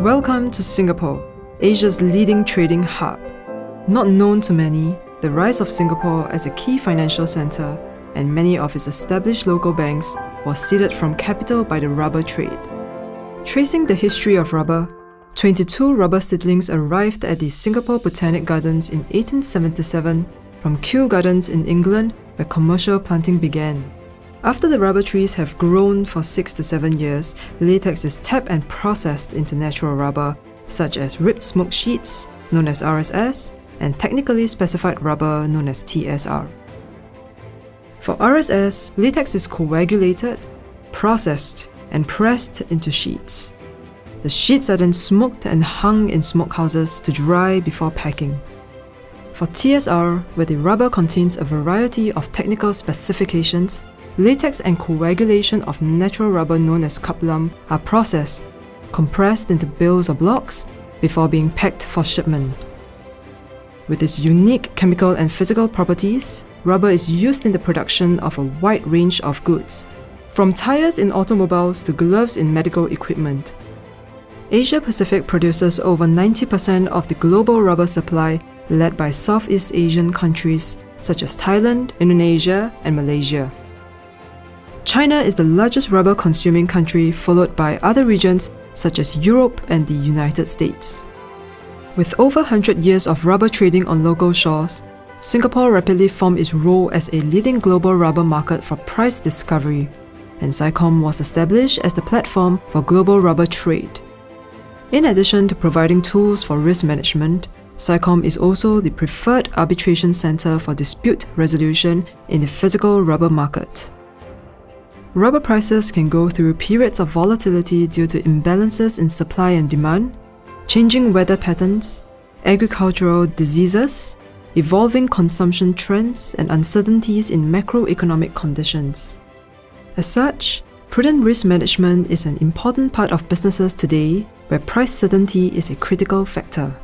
Welcome to Singapore, Asia's leading trading hub. Not known to many, the rise of Singapore as a key financial centre and many of its established local banks was seeded from capital by the rubber trade. Tracing the history of rubber, 22 rubber seedlings arrived at the Singapore Botanic Gardens in 1877 from Kew Gardens in England, where commercial planting began. After the rubber trees have grown for 6 to 7 years, latex is tapped and processed into natural rubber, such as ribbed smoke sheets, known as RSS, and technically specified rubber, known as TSR. For RSS, latex is coagulated, processed, and pressed into sheets. The sheets are then smoked and hung in smokehouses to dry before packing. For TSR, where the rubber contains a variety of technical specifications, latex and coagulation of natural rubber known as couplam are processed, compressed into bales or blocks, before being packed for shipment. With its unique chemical and physical properties, rubber is used in the production of a wide range of goods, from tires in automobiles to gloves in medical equipment. Asia Pacific produces over 90% of the global rubber supply, led by Southeast Asian countries such as Thailand, Indonesia, and Malaysia. China is the largest rubber-consuming country, followed by other regions such as Europe and the United States. With over 100 years of rubber trading on local shores, Singapore rapidly formed its role as a leading global rubber market for price discovery, and SGX was established as the platform for global rubber trade. In addition to providing tools for risk management, SGX is also the preferred arbitration center for dispute resolution in the physical rubber market. Rubber prices can go through periods of volatility due to imbalances in supply and demand, changing weather patterns, agricultural diseases, evolving consumption trends, and uncertainties in macroeconomic conditions. As such, prudent risk management is an important part of businesses today, where price certainty is a critical factor.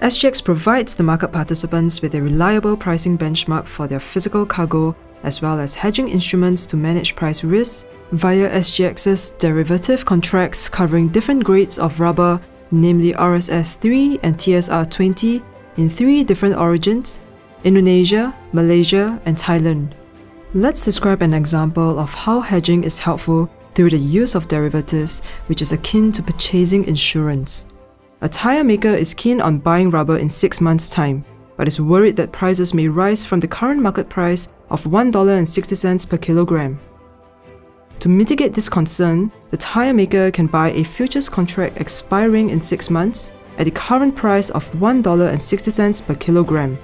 SGX provides the market participants with a reliable pricing benchmark for their physical cargo, as well as hedging instruments to manage price risks via SGX's derivative contracts covering different grades of rubber, namely RSS3 and TSR20, in 3 different origins: Indonesia, Malaysia, and Thailand. Let's describe an example of how hedging is helpful through the use of derivatives, which is akin to purchasing insurance. A tire maker is keen on buying rubber in 6 months' time, but is worried that prices may rise from the current market price of $1.60 per kilogram. To mitigate this concern, the tire maker can buy a futures contract expiring in 6 months at the current price of $1.60 per kilogram.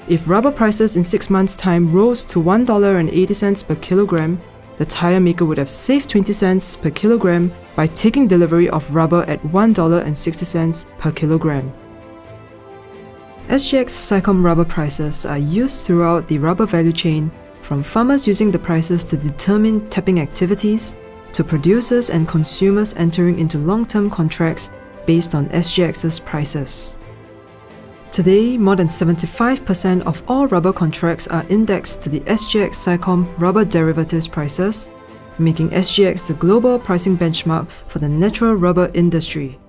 If rubber prices in 6 months' time rose to $1.80 per kilogram, the tire maker would have saved 20 cents per kilogram by taking delivery of rubber at $1.60 per kilogram. SGX SGX rubber prices are used throughout the rubber value chain, from farmers using the prices to determine tapping activities, to producers and consumers entering into long-term contracts based on SGX's prices. Today, more than 75% of all rubber contracts are indexed to the SGX SGX rubber derivatives prices, making SGX the global pricing benchmark for the natural rubber industry.